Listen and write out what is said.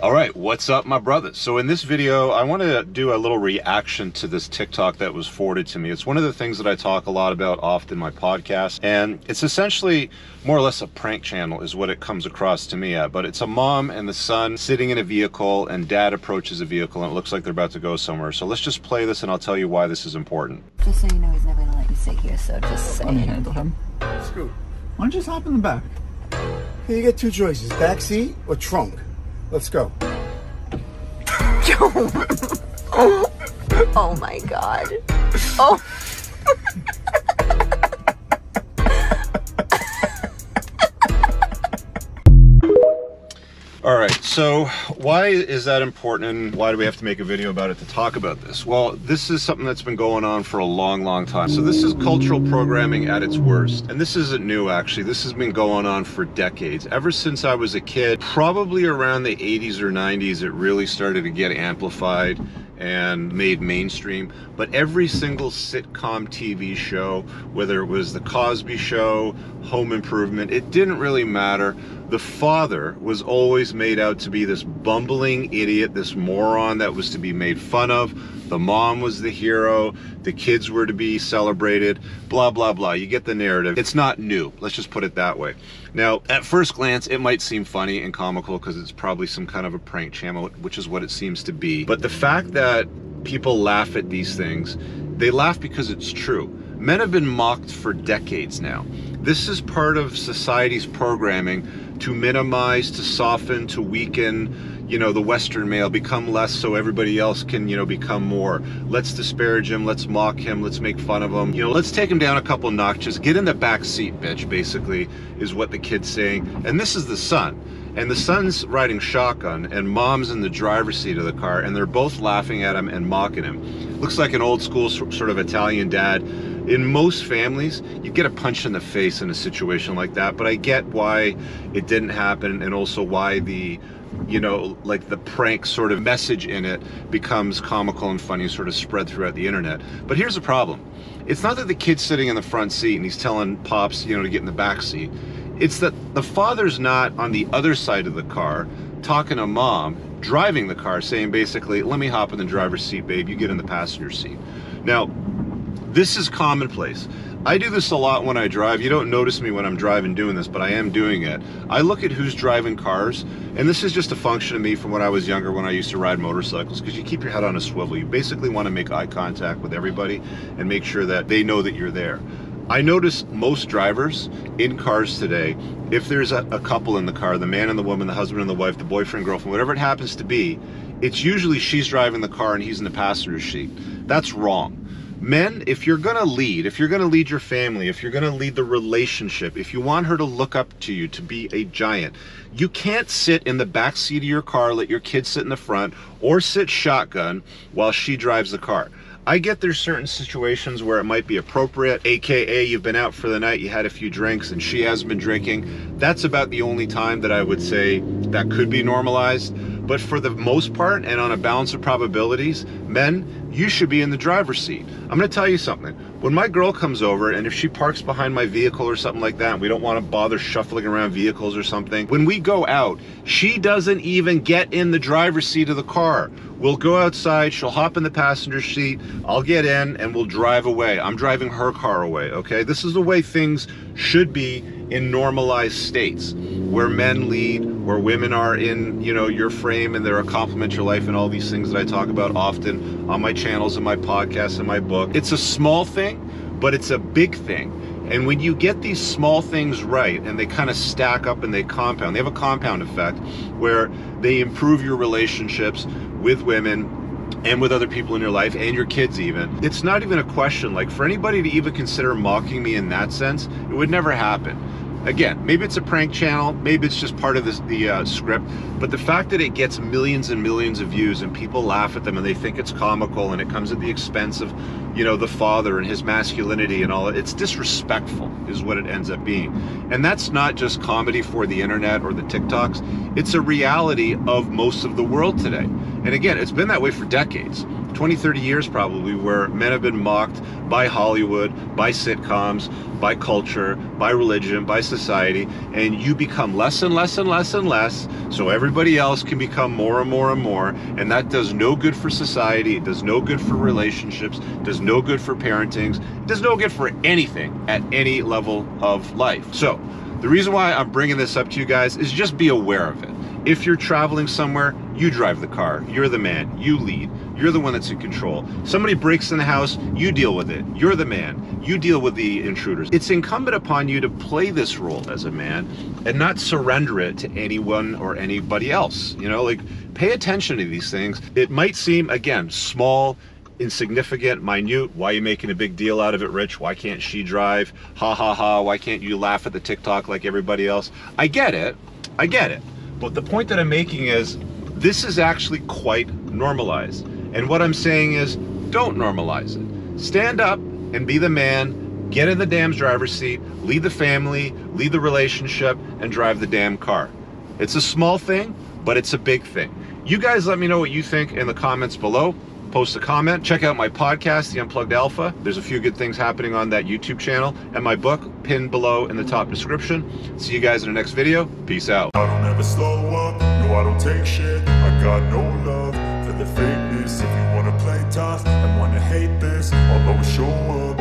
All right, what's up, my brothers? So in this video, I want to do a little reaction to this TikTok that was forwarded to me. It's one of the things that I talk a lot about often in my podcast, and it's essentially more or less a prank channel is what it comes across to me at. But it's a mom and the son sitting in a vehicle, and dad approaches a vehicle, and it looks like they're about to go somewhere. So let's just play this, and I'll tell you why this is important. Just so you know, he's never going to let you sit here, so just say. Let me handle him. Scoot. Why don't you just hop in the back? Here, you get two choices, back seat or trunk. Let's go. Oh my God. Oh. All right, so why is that important, and why do we have to make a video about it to talk about this? Well, this is something that's been going on for a long time. So this is cultural programming at its worst. And this isn't new, actually. This has been going on for decades. Ever since I was a kid, probably around the 80s or 90s, it really started to get amplified and made mainstream. But every single sitcom TV show, whether it was The Cosby Show, Home Improvement, it didn't really matter. The father was always made out to be this bumbling idiot, this moron that was to be made fun of. The mom was the hero. The kids were to be celebrated, blah, blah, blah. You get the narrative. It's not new. Let's just put it that way. Now, at first glance, it might seem funny and comical because it's probably some kind of a prank channel, which is what it seems to be. But the fact that people laugh at these things, they laugh because it's true. Men have been mocked for decades now. This is part of society's programming to minimize, to soften, to weaken, you know, the Western male, become less so everybody else can, you know, become more. Let's disparage him, let's mock him, let's make fun of him. You know, let's take him down a couple notches, get in the back seat, bitch, basically, is what the kid's saying. And this is the son. And the son's riding shotgun, and mom's in the driver's seat of the car, and they're both laughing at him and mocking him. Looks like an old school sort of Italian dad. In most families, you get a punch in the face in a situation like that, but I get why it didn't happen, and also why the, you know, like the prank sort of message in it becomes comical and funny, sort of spread throughout the internet. But here's the problem. It's not that the kid's sitting in the front seat and he's telling pops, you know, to get in the back seat. It's that the father's not on the other side of the car talking to mom, driving the car, saying basically, let me hop in the driver's seat, babe, you get in the passenger seat. Now, this is commonplace. I do this a lot when I drive. You don't notice me when I'm driving doing this, but I am doing it. I look at who's driving cars, and this is just a function of me from when I was younger, when I used to ride motorcycles, because you keep your head on a swivel. You basically want to make eye contact with everybody and make sure that they know that you're there. I notice most drivers in cars today, if there's a couple in the car, the man and the woman, the husband and the wife, the boyfriend, girlfriend, whatever it happens to be, it's usually she's driving the car and he's in the passenger seat. That's wrong. Men, if you're gonna lead, if you're gonna lead your family, if you're gonna lead the relationship, if you want her to look up to you, to be a giant, you can't sit in the back seat of your car, let your kid sit in the front, or sit shotgun while she drives the car. I get there's certain situations where it might be appropriate, AKA you've been out for the night, you had a few drinks and she has been drinking. That's about the only time that I would say that could be normalized. But for the most part, and on a balance of probabilities, men, you should be in the driver's seat. I'm gonna tell you something. When my girl comes over, and if she parks behind my vehicle or something like that, and we don't wanna bother shuffling around vehicles or something, when we go out, she doesn't even get in the driver's seat of the car. We'll go outside, she'll hop in the passenger seat, I'll get in, and we'll drive away. I'm driving her car away, okay? This is the way things should be in normalized states, where men lead, where women are in, you know, your frame and they're a complement to your life, and all these things that I talk about often on my channels and my podcasts and my book. It's a small thing, but it's a big thing. And when you get these small things right, and they kind of stack up and they compound, they have a compound effect where they improve your relationships with women and with other people in your life, and your kids even. It's not even a question, like, for anybody to even consider mocking me in that sense, it would never happen. Again, maybe it's a prank channel, maybe it's just part of the script, but the fact that it gets millions and millions of views and people laugh at them and they think it's comical and it comes at the expense of, you know, the father and his masculinity and all that, it's disrespectful is what it ends up being. And that's not just comedy for the internet or the TikToks, it's a reality of most of the world today. And again, it's been that way for decades. 20, 30 years probably, where men have been mocked by Hollywood, by sitcoms, by culture, by religion, by society, and you become less and less and less and less, so everybody else can become more and more and more, and that does no good for society, it does no good for relationships, does no good for parenting, it does no good for anything at any level of life. So, the reason why I'm bringing this up to you guys is just be aware of it. If you're traveling somewhere, you drive the car, you're the man, you lead, you're the one that's in control. Somebody breaks in the house, you deal with it, you're the man, you deal with the intruders. It's incumbent upon you to play this role as a man and not surrender it to anyone or anybody else. You know, like, pay attention to these things. It might seem, again, small, insignificant, minute. Why are you making a big deal out of it, Rich? Why can't she drive? Ha ha ha, why can't you laugh at the TikTok like everybody else? I get it, I get it. But the point that I'm making is, this is actually quite normalized. And what I'm saying is, don't normalize it. Stand up and be the man, get in the damn driver's seat, lead the family, lead the relationship, and drive the damn car. It's a small thing, but it's a big thing. You guys let me know what you think in the comments below. Post a comment. Check out my podcast, The Unplugged Alpha. There's a few good things happening on that YouTube channel. And my book, pinned below in the top description. See you guys in the next video. Peace out. I don't ever slow up, no I don't take shit. I got no love for the fakeness. If you wanna play tough and wanna hate this, I'll always show up.